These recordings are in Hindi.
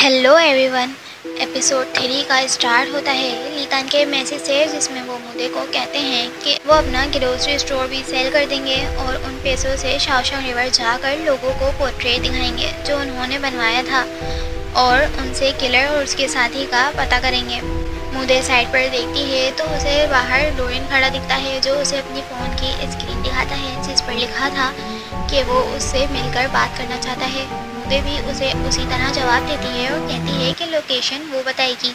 Hello everyone. एपिसोड 3 का स्टार्ट होता है लीतान के मैसेज से, जिसमें वो मुदे को कहते हैं कि वो अपना ग्रोसरी स्टोर भी सेल कर देंगे और उन पैसों से शाओशंग रिवर जाकर लोगों को पोर्ट्रेट दिखाएंगे जो उन्होंने बनवाया था और उनसे किलर और उसके साथी का पता करेंगे। मुदे साइड पर देखती है तो उसे बाहर लोरेन खड़ा दिखता है जो उसे अपनी फ़ोन की स्क्रीन दिखाता है जिस पर लिखा था कि वो उससे मिलकर बात करना चाहता है। मुदे भी उसे उसी तरह जवाब देती है और कहती है कि लोकेशन वो बताएगी।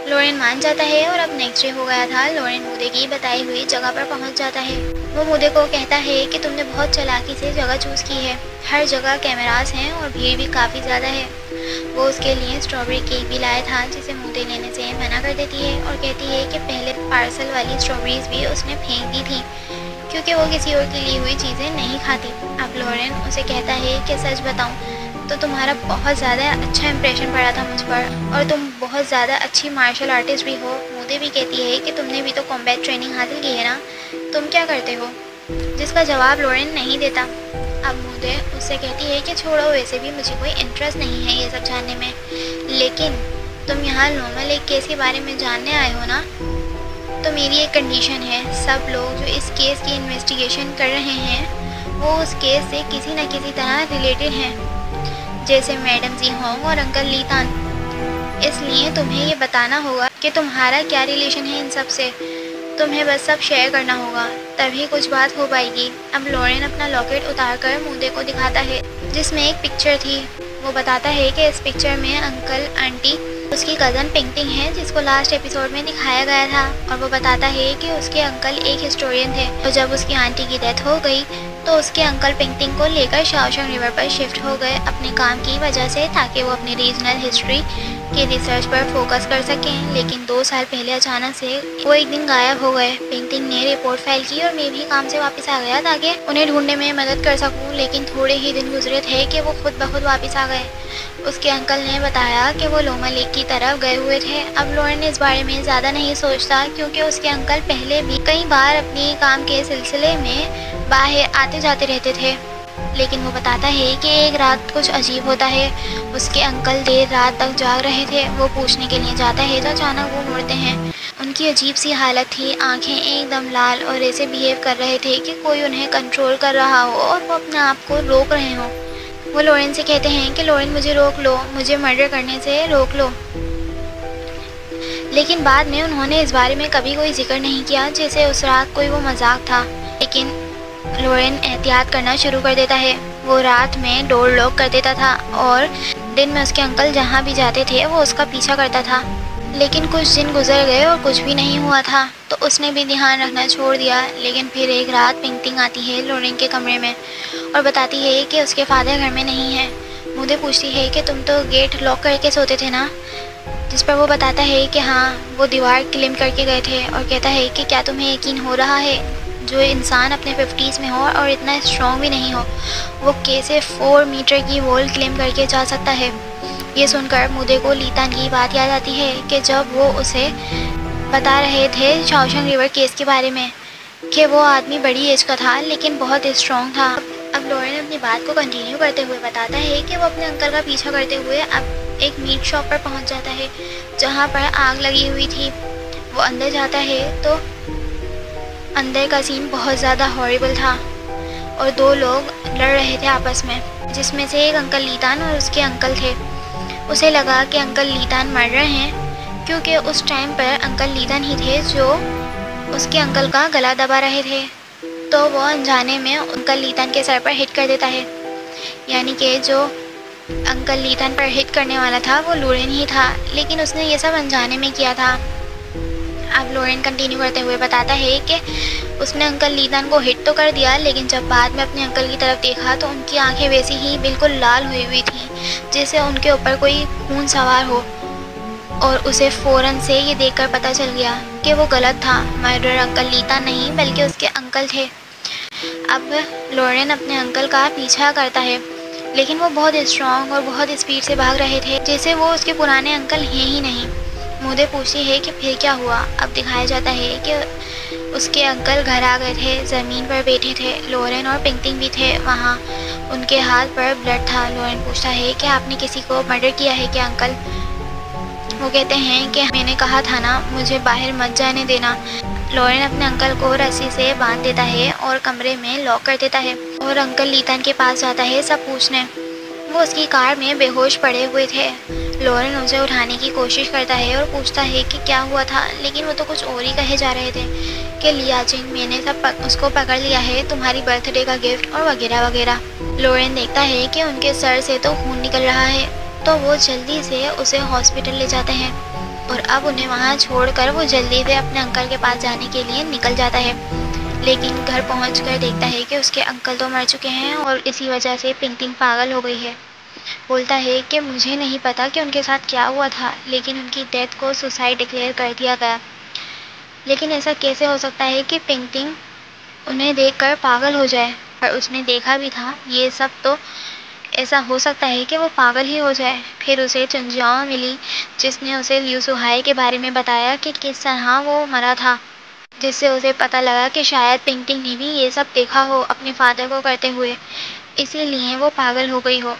लोरेन मान जाता है और अब नेक्स्ट डे हो गया था। लोरेन मुदे की बताई हुई जगह पर पहुंच जाता है। वो मुदे को कहता है कि तुमने बहुत चालाकी से जगह चूज़ की है, हर जगह कैमरास हैं और भीड़ भी काफ़ी ज़्यादा है। वो उसके लिए स्ट्रॉबेरी केक भी लाया था जिसे मुदे लेने से मना कर देती है और कहती है कि पहले पार्सल वाली स्ट्रॉबेरीज भी उसने फेंक दी थी क्योंकि वो किसी और की ली हुई चीज़ें नहीं खाती। अब लोरेन उसे कहता है कि सच बताऊं तो तुम्हारा बहुत ज़्यादा अच्छा इंप्रेशन पड़ा था मुझ पर और तुम बहुत ज़्यादा अच्छी मार्शल आर्टिस्ट भी हो। मुदे भी कहती है कि तुमने भी तो कॉम्बैट ट्रेनिंग हासिल की है ना, तुम क्या करते हो, जिसका जवाब लोरेन नहीं देता। अब मुदे उससे कहती है कि छोड़ो, वैसे भी मुझे कोई इंटरेस्ट नहीं है ये सब जानने में, लेकिन तुम यहाँ नॉर्मल एक केस के बारे में जानने आए हो ना, तो मेरी एक कंडीशन है। सब लोग जो इस केस की इन्वेस्टिगेशन कर रहे हैं वो उस केस से किसी न किसी तरह रिलेटेड हैं, जैसे मैडम जी होंग और अंकल लीतान। इसलिए तुम्हें ये बताना होगा कि तुम्हारा क्या रिलेशन है इन सब से। तुम्हें बस सब शेयर करना होगा, तभी कुछ बात हो पाएगी। अब लोरेन अपना लॉकेट उतारकर मुदे को दिखाता है जिसमें एक पिक्चर थी। वो बताता है कि इस पिक्चर में अंकल आंटी उसकी कज़न पेंटिंग है जिसको लास्ट एपिसोड में दिखाया गया था। और वो बताता है कि उसके अंकल एक हिस्टोरियन थे और जब उसकी आंटी की डेथ हो गई तो उसके अंकल पेंटिंग को लेकर शाओशंग रिवर पर शिफ्ट हो गए अपने काम की वजह से, ताकि वो अपनी रीजनल हिस्ट्री की रिसर्च पर फोकस कर सकें। लेकिन 2 साल पहले अचानक से वो एक दिन गायब हो गए। पेंटिंग ने रिपोर्ट फाइल की और मैं भी काम से वापस आ गया ताकि उन्हें ढूंढने में मदद कर सकूं, लेकिन थोड़े ही दिन गुजरे थे कि वो खुद ब खुद वापस आ गए। उसके अंकल ने बताया कि वो लोमा लेक की तरफ गए हुए थे। अब लोरेन इस बारे में ज़्यादा नहीं सोचता क्योंकि उसके अंकल पहले भी कई बार अपने काम के सिलसिले में बाहर आते जाते रहते थे। लेकिन वो बताता है कि एक रात कुछ अजीब होता है। उसके अंकल देर रात तक जाग रहे थे। वो पूछने के लिए जाता है तो अचानक वो मुड़ते हैं। उनकी अजीब सी हालत थी, आंखें एकदम लाल और ऐसे बिहेव कर रहे थे कि कोई उन्हें कंट्रोल कर रहा हो और वो अपने आप को रोक रहे हों। वो लोरेन से कहते हैं कि लोरेन मुझे रोक लो, मुझे मर्डर करने से रोक लो। लेकिन बाद में उन्होंने इस बारे में कभी कोई जिक्र नहीं किया, जैसे उस रात कोई वो मजाक था। लेकिन लोरेन एहतियात करना शुरू कर देता है। वो रात में डोर लॉक कर देता था और दिन में उसके अंकल जहाँ भी जाते थे वो उसका पीछा करता था। लेकिन कुछ दिन गुजर गए और कुछ भी नहीं हुआ था, तो उसने भी ध्यान रखना छोड़ दिया। लेकिन फिर एक रात पेंटिंग आती है लोरेन के कमरे में और बताती है कि उसके फादर घर में नहीं है। मुझे पूछती है कि तुम तो गेट लॉक करके सोते थे ना, जिस पर वो बताता है कि हाँ, वो दीवार क्लेम करके गए थे। और कहता है कि क्या तुम्हें यकीन हो रहा है, जो इंसान अपने 50s में हो और इतना स्ट्रॉन्ग भी नहीं हो, वो कैसे 4 मीटर की वॉल क्लेम करके जा सकता है। ये सुनकर मुदे को लीतान की बात याद आती है कि जब वो उसे बता रहे थे शाओशंग रिवर केस के बारे में, कि वो आदमी बड़ी एज का था लेकिन बहुत स्ट्रॉन्ग था। अब लोरेन अपनी बात को कंटिन्यू करते हुए बताता है कि वो अपने अंकल का पीछा करते हुए अब एक मीट शॉप पर पहुंच जाता है जहां पर आग लगी हुई थी। वो अंदर जाता है तो अंदर का सीन बहुत ज़्यादा हॉरिबल था और 2 लोग लड़ रहे थे आपस में, जिसमें से एक अंकल लीतान और उसके अंकल थे। उसे लगा कि अंकल लीतान मर रहे हैं क्योंकि उस टाइम पर अंकल लीतान ही थे जो उसके अंकल का गला दबा रहे थे। तो वो अनजाने में अंकल लीतान के सर पर हिट कर देता है, यानी कि जो अंकल लीतान पर हिट करने वाला था वो लोरेन ही था, लेकिन उसने ये सब अनजाने में किया था। अब लोरेन कंटिन्यू करते हुए बताता है कि उसने अंकल लीतान को हिट तो कर दिया, लेकिन जब बाद में अपने अंकल की तरफ देखा तो उनकी आंखें वैसी ही बिल्कुल लाल हुई हुई थी जैसे उनके ऊपर कोई खून सवार हो। और उसे फ़ौरन से ये देखकर पता चल गया कि वो गलत था, मर्डर अंकल लीतान नहीं बल्कि उसके अंकल थे। अब लोरेन अपने अंकल का पीछा करता है, लेकिन वो बहुत स्ट्रॉन्ग और बहुत स्पीड से भाग रहे थे जैसे वो उसके पुराने अंकल हैं ही नहीं। मुदे पूछती है कि फिर क्या हुआ। अब दिखाया जाता है कि उसके अंकल घर आ गए थे, ज़मीन पर बैठे थे। लोरेन और पेंटिंग भी थे वहाँ। उनके हाथ पर ब्लड था। लॉरेन पूछता है कि आपने किसी को मर्डर किया है क्या अंकल? वो कहते हैं कि मैंने कहा था ना मुझे बाहर मत जाने देना। लॉरेन अपने अंकल को रस्सी से बांध देता है और कमरे में लॉक कर देता है और अंकल लीतन के पास जाता है सब पूछने। वो उसकी कार में बेहोश पड़े हुए थे। लॉरेन उसे उठाने की कोशिश करता है और पूछता है कि क्या हुआ था, लेकिन वो तो कुछ और ही कहे जा रहे थे कि लिया जिंग मैंने उसको पकड़ लिया है, तुम्हारी बर्थडे का गिफ्ट और वगैरह वगैरह। लॉरेन देखता है कि उनके सर से तो खून निकल रहा है, तो वो जल्दी से उसे हॉस्पिटल ले जाते हैं और अब उन्हें वहाँ छोड़कर वो जल्दी से अपने अंकल के पास जाने के लिए निकल जाता है। लेकिन घर पहुंचकर देखता है कि उसके अंकल तो मर चुके हैं और इसी वजह से पिंकटिंग पागल हो गई है। बोलता है कि मुझे नहीं पता कि उनके साथ क्या हुआ था, लेकिन उनकी डेथ को सुसाइड डिक्लेयर कर दिया गया। लेकिन ऐसा कैसे हो सकता है कि पिंकटिंग उन्हें देखकर पागल हो जाए? और उसने देखा भी था ये सब, तो ऐसा हो सकता है कि वो पागल ही हो जाए। फिर उसे चुनजाओ मिली जिसने उसे लियू सुहाई के बारे में बताया कि किस तरह वो मरा था, जिससे उसे पता लगा कि शायद पिंकटिंग ने भी ये सब देखा हो अपने फादर को करते हुए, इसीलिए वो पागल हो गई हो।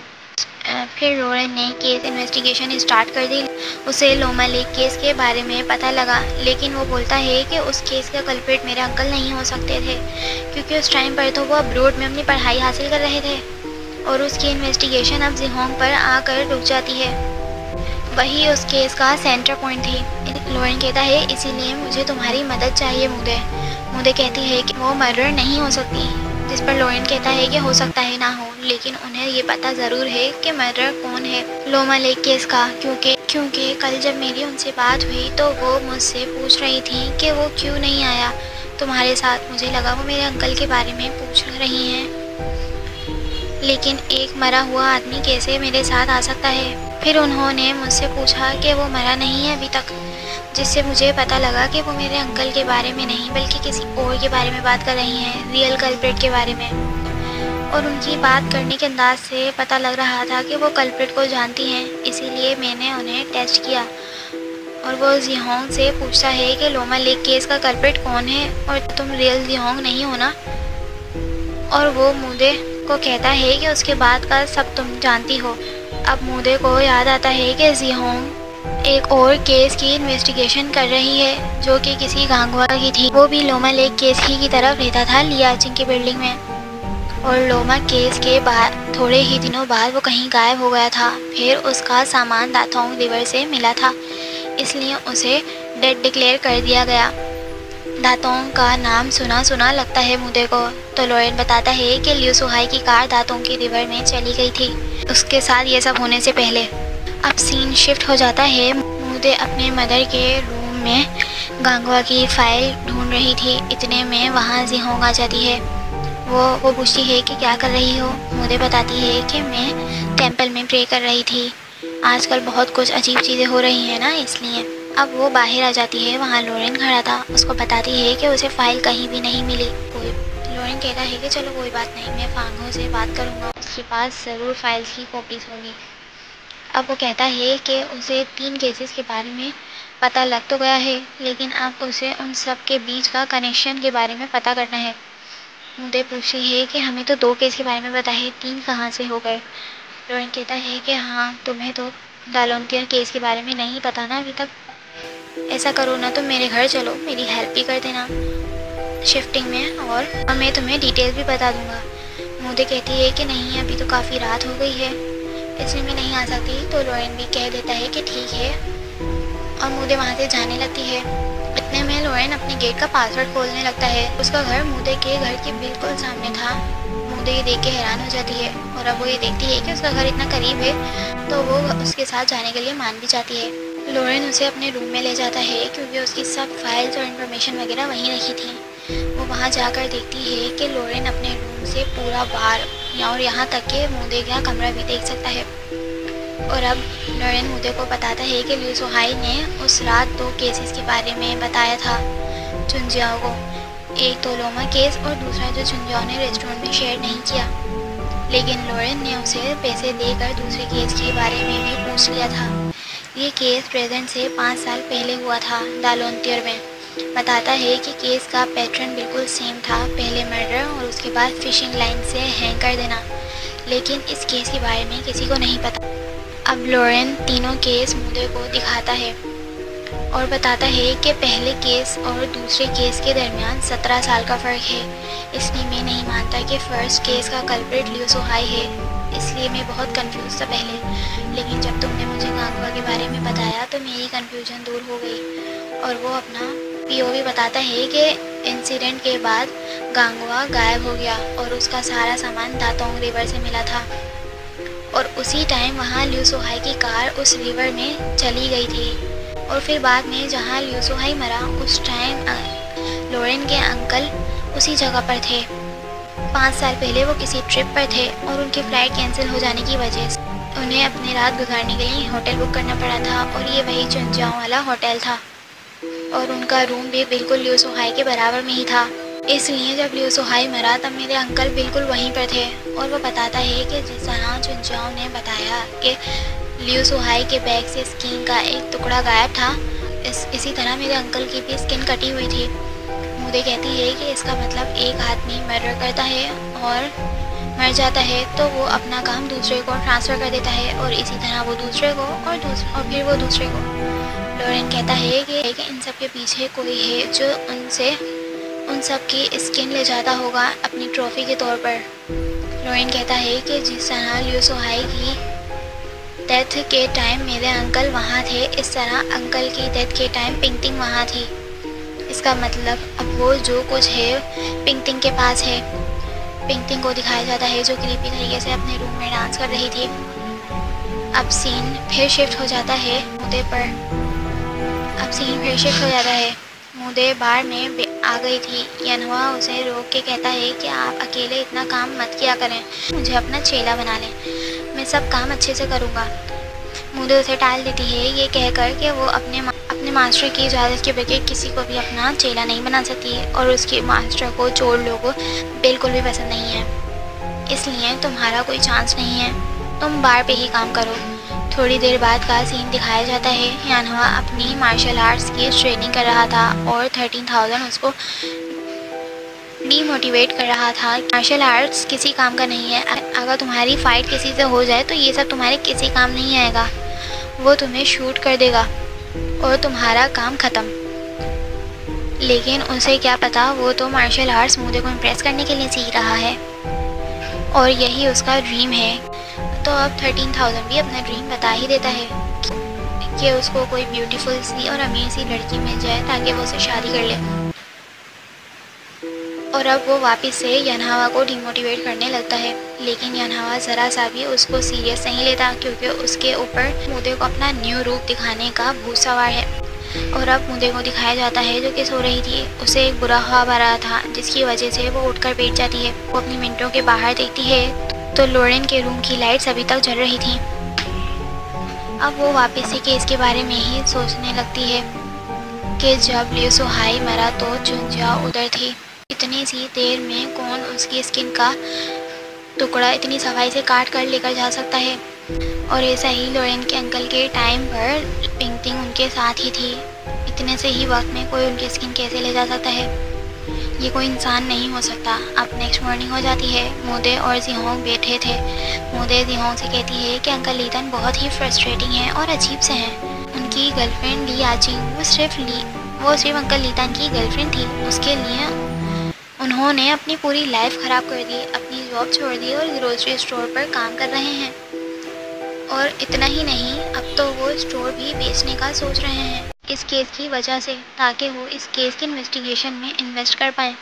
फिर लॉरेन ने केस इन्वेस्टिगेशन स्टार्ट कर दी। उसे लोमा लेक केस के बारे में पता लगा, लेकिन वो बोलता है कि उस केस का कल्प्रिट मेरे अंकल नहीं हो सकते थे, क्योंकि उस टाइम पर तो वो अब्रोड में अपनी पढ़ाई हासिल कर रहे थे और उसकी इन्वेस्टिगेशन अब जिहोंग पर आकर रुक जाती है। वही उस केस का सेंटर पॉइंट थी। लॉरेन कहता है इसीलिए मुझे तुम्हारी मदद चाहिए मुदे। मुदे कहती है कि वो मर्डर नहीं हो सकती, जिस पर लॉरेन कहता है कि हो सकता है ना हो, लेकिन उन्हें ये पता ज़रूर है कि मर्डर कौन है, लोमा लेक केस का। क्योंकि कल जब मेरी उनसे बात हुई तो वो मुझसे पूछ रही थी कि वो क्यों नहीं आया तुम्हारे साथ। मुझे लगा वो मेरे अंकल के बारे में पूछ रही हैं, लेकिन एक मरा हुआ आदमी कैसे मेरे साथ आ सकता है? फिर उन्होंने मुझसे पूछा कि वो मरा नहीं है अभी तक, जिससे मुझे पता लगा कि वो मेरे अंकल के बारे में नहीं बल्कि किसी और के बारे में बात कर रही हैं, रियल कल्प्रिट के बारे में। और उनकी बात करने के अंदाज से पता लग रहा था कि वो कल्प्रिट को जानती हैं, इसीलिए मैंने उन्हें टेस्ट किया। और वो जिहोंग से पूछता है कि लोमा लेक केस का कल्प्रिट कौन है और तुम रियल जिहोंग नहीं हो ना? और वो मुदे को कहता है कि उसके बाद का सब तुम जानती हो। अब मुदे को याद आता है कि जिहोंग एक और केस की इन्वेस्टिगेशन कर रही है जो कि किसी गांगवा की थी। वो भी लोमा लेक केस ही की तरफ रहता था लियाचिंग की बिल्डिंग में। और लोमा केस के बाद थोड़े ही दिनों बाद वो कहीं गायब हो गया था। फिर उसका सामान दाथोंग रिवर से मिला था, इसलिए उसे डेड डिक्लेयर कर दिया गया। दातोंग का नाम सुना सुना लगता है मुदे को, तो लॉरेन बताता है कि लियू सुहाई की कार दातोंग की रिवर में चली गई थी उसके साथ ये सब होने से पहले। अब सीन शिफ्ट हो जाता है। मुदे अपने मदर के रूम में गांगवा की फाइल ढूंढ रही थी, इतने में वहाँ जिहोंग आ जाती है। वो पूछती है कि क्या कर रही हो? मुदे बताती है कि मैं टेंपल में प्रे कर रही थी, आजकल बहुत कुछ अजीब चीज़ें हो रही हैं ना, इसलिए। अब वो बाहर आ जाती है, वहाँ लॉरेन खड़ा था। उसको बताती है कि उसे फाइल कहीं भी नहीं मिली। लॉरेन कहता है कि चलो कोई बात नहीं, मैं फांगो से बात करूँगा, उसके पास ज़रूर फाइल्स की कॉपीज़ होंगी। अब वो कहता है कि उसे 3 केसेस के बारे में पता लग तो गया है, लेकिन अब उसे उन सब के बीच का कनेक्शन के बारे में पता करना है। मुझे पूछती है कि हमें तो 2 केस के बारे में पता है, 3 कहाँ से हो गए? लॉरेन कहता है कि हाँ, तुम्हें तो दालोंटियर केस के बारे में नहीं पता ना अभी तक। ऐसा करो ना, तुम मेरे घर चलो, मेरी हेल्प भी कर देना शिफ्टिंग में, और मैं तुम्हें डिटेल भी बता दूंगा। मुझे कहती है कि नहीं, अभी तो काफ़ी रात हो गई है, इसलिए मैं नहीं आ सकती। तो लॉरेन भी कह देता है कि ठीक है, और मुझे वहाँ से जाने लगती है। इतने में लॉरेन अपने गेट का पासवर्ड खोलने लगता है। उसका घर मुदे के घर के बिल्कुल सामने था। मुदे ये देख के हैरान हो जाती है, और अब वो ये देखती है कि उसका घर इतना करीब है, तो वो उसके साथ जाने के लिए मान भी जाती है। लॉरेन उसे अपने रूम में ले जाता है, क्योंकि उसकी सब फाइल्स और इन्फॉर्मेशन वगैरह वहीं रखी थी। वो वहाँ जाकर देखती है कि लॉरेन अपने रूम से पूरा बार और यहाँ तक कि मुदे का कमरा भी देख सकता है। और अब लॉरेन मुदे को बताता है कि लियू सुहाई ने उस रात 2 केसेस के बारे में बताया था चुनजियाओ को, एक तो लोमा केस और दूसरा जो चुनजियाओ ने रेस्टोरेंट में शेयर नहीं किया। लेकिन लॉरेन ने उसे पैसे देकर दूसरे केस के बारे में भी पूछ लिया था। ये केस प्रेजेंट से 5 साल पहले हुआ था दालोंटियर में। बताता है कि केस का पैटर्न बिल्कुल सेम था, पहले मर्डर और उसके बाद फिशिंग लाइन से हैंग कर देना। लेकिन इस केस के बारे में किसी को नहीं पता। अब लॉरेन तीनों केस मुदे को दिखाता है और बताता है कि पहले केस और दूसरे केस के दरमियान 17 साल का फ़र्क है। इसलिए मैं नहीं मानता कि फ़र्स्ट केस का कल्प्रिट लियो सोहाई है, इसलिए मैं बहुत कंफ्यूज था पहले, लेकिन जब तुमने मुझे गांगुआ के बारे में बताया तो मेरी कंफ्यूजन दूर हो गई। और वो अपना पीओवी बताता है कि इंसिडेंट के बाद गांगुआ गायब हो गया और उसका सारा सामान दातोंग रिवर से मिला था और उसी टाइम वहाँ लियो सोहाई की कार उस रिवर में चली गई थी। और फिर बाद में जहाँ लियो सोहाई मरा उस टाइम लॉरेन के अंकल उसी जगह पर थे। 5 साल पहले वो किसी ट्रिप पर थे और उनकी फ़्लाइट कैंसिल हो जाने की वजह से उन्हें अपनी रात गुजारने के लिए होटल बुक करना पड़ा था और ये वही चुनजाओ वाला होटल था और उनका रूम भी बिल्कुल लियो सोहाई के बराबर में ही था। इसलिए जब लियो सोहाई मरा तब मेरे अंकल बिल्कुल वहीं पर थे। और वो बताता है कि जिस तरह चुनजाओ ने बताया कि लियो सोहाई के बैग से स्किन का एक टुकड़ा गायब था, इसी तरह मेरे अंकल की भी स्किन कटी हुई थी। मुझे कहती है कि इसका मतलब एक आदमी मर्डर करता है और मर जाता है तो वो अपना काम दूसरे को ट्रांसफ़र कर देता है और इसी तरह वो दूसरे को और फिर वो दूसरे को। लॉरेन कहता है कि इन सब के पीछे कोई है जो उन सब की स्किन ले जाता होगा अपनी ट्रॉफी के तौर पर। लॉरेन कहता है कि जिस तरह लियो सोहाई की डेथ के टाइम मेरे अंकल वहाँ थे, इस तरह अंकल की डेथ के टाइम पिंगटिंग वहाँ थी। इसका मतलब अब वो जो कुछ है पिंगटिंग के पास है। पिंगटिंग को दिखाया जाता है जो क्रीपी तरीके से अपने रूम में डांस कर रही थी। अब सीन फिर शिफ्ट हो जाता है मुदे पर। मुदे बार में आ गई थी। यनहुआ उसे रोक के कहता है कि आप अकेले इतना काम मत किया करें, मुझे अपना चेला बना लें, मैं सब काम अच्छे से करूँगा। मुदे उसे टाल देती है ये कहकर कि वो अपने मास्टर की इजाज़त के बगैर किसी को भी अपना चेला नहीं बना सकती और उसके मास्टर को चोर लोग बिल्कुल भी पसंद नहीं है, इसलिए तुम्हारा कोई चांस नहीं है, तुम बार पे ही काम करो। थोड़ी देर बाद का सीन दिखाया जाता है। यानहुआ अपनी मार्शल आर्ट्स की ट्रेनिंग कर रहा था और 13,000 उसको डीमोटिवेट कर रहा था। मार्शल आर्ट्स किसी काम का नहीं है, अगर तुम्हारी फ़ाइट किसी से हो जाए तो ये सब तुम्हारे किसी काम नहीं आएगा, वो तुम्हें शूट कर देगा और तुम्हारा काम ख़त्म। लेकिन उसे क्या पता वो तो मार्शल आर्ट्स मुदे को इम्प्रेस करने के लिए सीख रहा है और यही उसका ड्रीम है। तो अब 13,000 भी अपना ड्रीम बता ही देता है कि उसको कोई ब्यूटीफुल सी और अमीर सी लड़की मिल जाए ताकि वो उसे शादी कर ले। और अब वो वापस से यनहुआ को डिमोटिवेट करने लगता है, लेकिन यनहुआ ज़रा सा भी उसको सीरियस नहीं लेता क्योंकि उसके ऊपर मुदे को अपना न्यू रूप दिखाने का भूत सवार है। और अब मुदे को दिखाया जाता है जो कि सो रही थी, उसे एक बुरा ख्वाब आ रहा था जिसकी वजह से वो उठकर बैठ जाती है। वो अपनी विंडो के बाहर देखती है तो लॉरेन के रूम की लाइट्स अभी तक जल रही थी। अब वो वापस से केस के बारे में ही सोचने लगती है कि जब लियो सोहाई मरा तो चुनजाओ उधर थी। इतनी सी देर में कौन उसकी स्किन का टुकड़ा इतनी सफाई से काट कर लेकर जा सकता है। और ऐसा ही लॉरेन के अंकल के टाइम पर पिंगटिंग उनके साथ ही थी। इतने से ही वक्त में कोई उनकी स्किन कैसे ले जा सकता है, ये कोई इंसान नहीं हो सकता। अब नेक्स्ट मॉर्निंग हो जाती है। मुदे और जिहोंग बैठे थे। मुदे जिहोंग से कहती है कि अंकल लीतन बहुत ही फ्रस्ट्रेटिंग है और अजीब से हैं। उनकी गर्लफ्रेंड ली आचिंग वो सिर्फ अंकल लीतन की गर्लफ्रेंड थी। उसके लिए उन्होंने अपनी पूरी लाइफ ख़राब कर दी, अपनी जॉब छोड़ दी और ग्रोसरी स्टोर पर काम कर रहे हैं। और इतना ही नहीं, अब तो वो स्टोर भी बेचने का सोच रहे हैं इस केस की वजह से, ताकि वो इस केस की इन्वेस्टिगेशन में इन्वेस्ट कर पाएँ।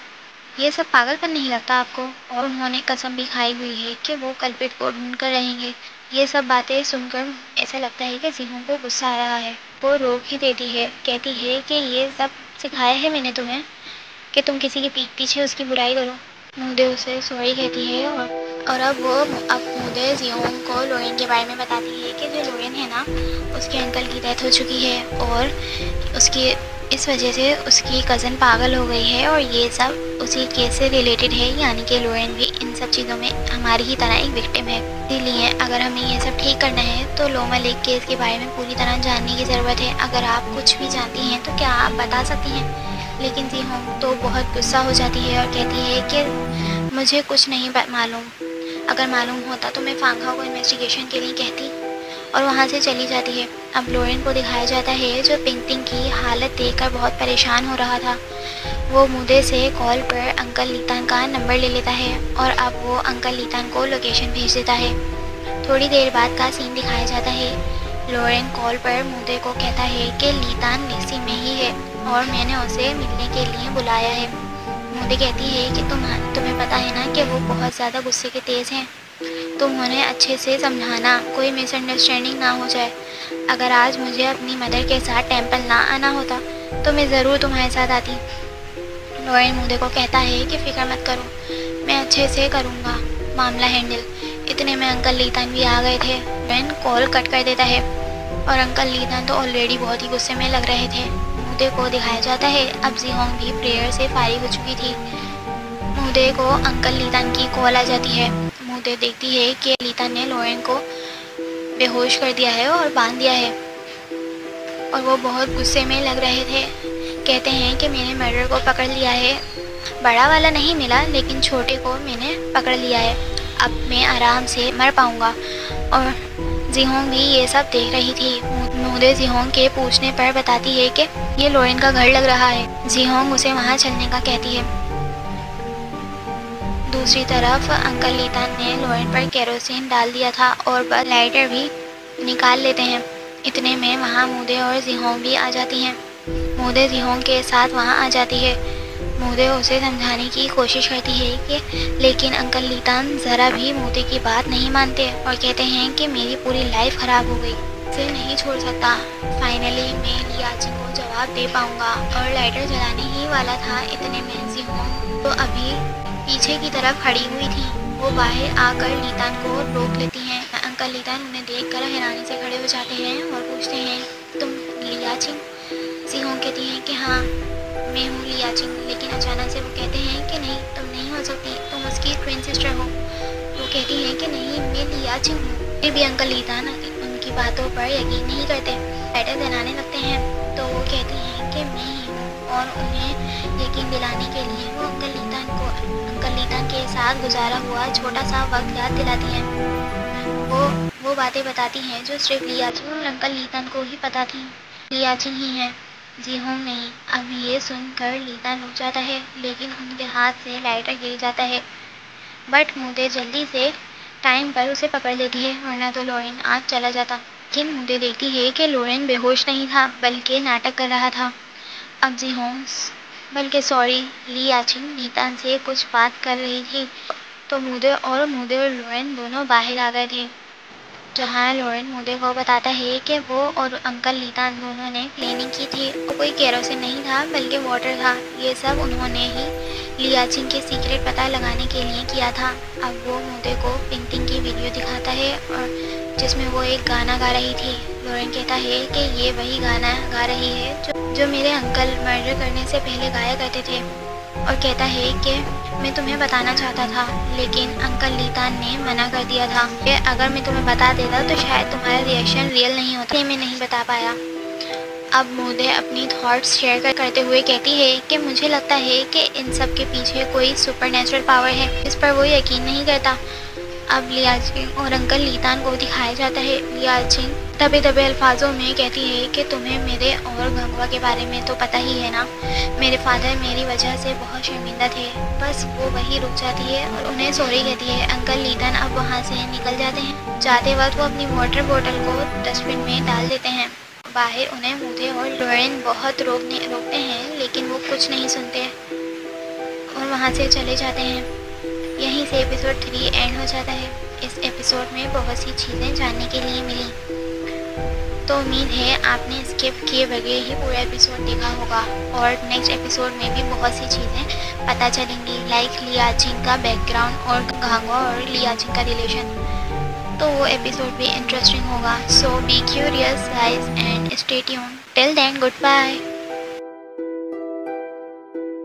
ये सब पागलपन नहीं लगता आपको? और उन्होंने कसम भी खाई हुई है कि वो कल्प्रिट को ढूंढ कर रहेंगे। ये सब बातें सुनकर ऐसा लगता है कि जिहोंग को गुस्सा आ रहा है। वो रोक ही देती है, कहती है कि ये सब सिखाया है मैंने तुम्हें कि तुम किसी के पीठ पीछे उसकी बुराई करो। मुदे उसे सॉरी कहती है और अब मुदे जिहोंग को लॉरेन के बारे में बताती है कि जो लॉरेन है ना, उसके अंकल की डेथ हो चुकी है और उसकी इस वजह से उसकी कज़न पागल हो गई है और ये सब उसी केस से रिलेटेड है, यानी कि लॉरेन भी इन सब चीज़ों में हमारी ही तरह एक विक्टिम है। इसीलिए अगर हमें ये सब ठीक करना है तो लोमा लेक केस के बारे में पूरी तरह जानने की ज़रूरत है। अगर आप कुछ भी जानती हैं तो क्या आप बता सकती हैं? लेकिन जिहोंग तो बहुत गुस्सा हो जाती है और कहती है कि मुझे कुछ नहीं मालूम, अगर मालूम होता तो मैं फांखा को इन्वेस्टिगेशन के लिए कहती। और वहाँ से चली जाती है। अब लॉरेन को दिखाया जाता है जो पिंगटिंग की हालत देखकर बहुत परेशान हो रहा था। वो मुदे से कॉल पर अंकल लीतान का नंबर ले लेता है और अब वो अंकल लीतान को लोकेशन भेज देता है। थोड़ी देर बाद का सीन दिखाया जाता है। लॉरेन कॉल पर मुदे को कहता है कि लीतान लेक्सी में ही है और मैंने उसे मिलने के लिए बुलाया है। मुदे कहती है कि तुम्हें पता है ना कि वो बहुत ज़्यादा गुस्से के तेज़ हैं। तुम उन्हें अच्छे से समझाना, कोई मिसअंडरस्टैंडिंग ना हो जाए। अगर आज मुझे अपनी मदर के साथ टेंपल ना आना होता तो मैं ज़रूर तुम्हारे साथ आती। लॉरेन मुदे को कहता है कि फ़िक्र मत करो, मैं अच्छे से करूँगा मामला हैंडल। इतने में अंकल लीतान भी आ गए थे। लॉरेन कॉल कट कर देता है और अंकल लीतान तो ऑलरेडी बहुत ही गुस्से में लग रहे थे। मुदे को दिखाया जाता है अब जीहोंग भी प्रेयर से फारिग हो चुकी थी। मुदे को अंकल लीतान की कॉल आ जाती है। मुदे देखती है कि लीतान ने लॉरेन को बेहोश कर दिया है और बांध दिया है और वो बहुत गुस्से में लग रहे थे। कहते हैं कि मैंने मर्डर को पकड़ लिया है, बड़ा वाला नहीं मिला लेकिन छोटे को मैंने पकड़ लिया है, अब मैं आराम से मर पाऊँगा। और जीहोंग भी ये सब देख रही थी। मुदे जीहोंग के पूछने पर बताती है कि ये लॉरेन का घर लग रहा है। जीहोंग उसे वहाँ चलने का कहती है। दूसरी तरफ अंकल लीतान ने लॉरेन पर केरोसिन डाल दिया था और बस लाइटर भी निकाल लेते हैं। इतने में वहाँ मुदे और जीहोंग भी आ जाती हैं। मुदे जीहोंग के साथ वहाँ आ जाती है। मुदे उसे समझाने की कोशिश करती है कि लेकिन अंकल लीतान ज़रा भी मुदे की बात नहीं मानते और कहते हैं कि मेरी पूरी लाइफ ख़राब हो गई, इसे नहीं छोड़ सकता। फाइनली मैं लियाचिंग को जवाब दे पाऊँगा। और लाइटर जलाने ही वाला था। इतने में जीहोंग तो अभी पीछे की तरफ खड़ी हुई थी। वो बाहर आकर लीतान को रोक लेती हैं। अंकल लीतान उन्हें देखकर हैरानी से खड़े हो जाते हैं और पूछते हैं तुम लियाचिंग? जीहोंग कहती हैं कि हाँ मैं हूँ लियाचिंग। लेकिन अचानक से वो कहते हैं कि नहीं तुम नहीं हो सकती, तुम उसकी ट्विन सिस्टर हो। वो कहती हैं कि नहीं मैं लियाचिंग हूँ। फिर भी अंकल लीतान उनकी बातों पर यकीन नहीं करते, लाइटर जलाने लगते हैं। तो वो कहती हैं कि मैं ही हूँ और उन्हें यकीन दिलाने के लिए वो अंकल लीतान के साथ गुजारा हुआ छोटा सा वक्त याद दिलाती हैं। वो बातें बताती हैं जो सिर्फ लियाचिंग और अंकल लीतान को ही पता थी। लियाचिंग ही है, जीहोंग नहीं। अब ये सुनकर लीतान रुक जाता है लेकिन उनके हाथ से लाइटर गिर जाता है। बट मुदे जल्दी से टाइम पर उसे पकड़ लेती है वरना तो लॉरेन आज चला जाता। लेकिन मुदे देखती है कि लॉरेन बेहोश नहीं था बल्कि नाटक कर रहा था। अब जीहोंग बल्कि सॉरी लियाचिंग लीतान से कुछ बात कर रही थी तो मुदे और लॉरेन दोनों बाहर आ गए थे। जहाँ लॉरेन मुदे को बताता है कि वो और अंकल लीतान दोनों ने क्लीनिंग की थी और कोई केरोसिन नहीं था बल्कि वाटर था। ये सब उन्होंने ही लियाचिंग के सीक्रेट पता लगाने के लिए किया था। अब वो मुदे को पिंगटिंग की वीडियो दिखाता है और जिसमें वो एक गाना गा रही थी। लॉरेन कहता है कि ये वही गाना गा रही है जो मेरे अंकल मर्डर करने से पहले गाया करते थे। और कहता है कि मैं तुम्हें बताना चाहता था लेकिन अंकल लीतान ने मना कर दिया था कि अगर मैं तुम्हें बता देता तो शायद तुम्हारा रिएक्शन रियल नहीं होता, मैं नहीं बता पाया। अब मुदे अपनी थॉट्स शेयर करते हुए कहती है कि मुझे लगता है कि इन सब के पीछे कोई सुपरनेचुरल पावर है जिस पर वो यकीन नहीं करता। अब लियाचिंग और अंकल लीतान को दिखाया जाता है। लियाचिंग दबे दबे अल्फाजों में कहती है कि तुम्हें मेरे और गंगवा के बारे में तो पता ही है ना, मेरे फादर मेरी वजह से बहुत शर्मिंदा थे। बस वो वही रुक जाती है और उन्हें सॉरी कहती है। अंकल लीतान अब वहाँ से निकल जाते हैं। जाते वक्त वो अपनी वाटर बोतल को डस्टबिन में डाल देते हैं। बाहर उन्हें मुदे और लॉरेन बहुत रोकते हैं लेकिन वो कुछ नहीं सुनते और वहाँ से चले जाते हैं। यहीं से एपिसोड 3 एंड हो जाता है। इस एपिसोड में बहुत सी चीज़ें जानने के लिए मिली तो उम्मीद है आपने स्किप किए बगैर ही पूरा एपिसोड देखा होगा और नेक्स्ट एपिसोड में भी बहुत सी चीज़ें पता चलेंगी लाइक लियाचिंग का बैकग्राउंड और गांगवा और लियाचिंग का रिलेशन। तो वो एपिसोड भी इंटरेस्टिंग होगा। So be curious guys and stay tuned. Till then good bye.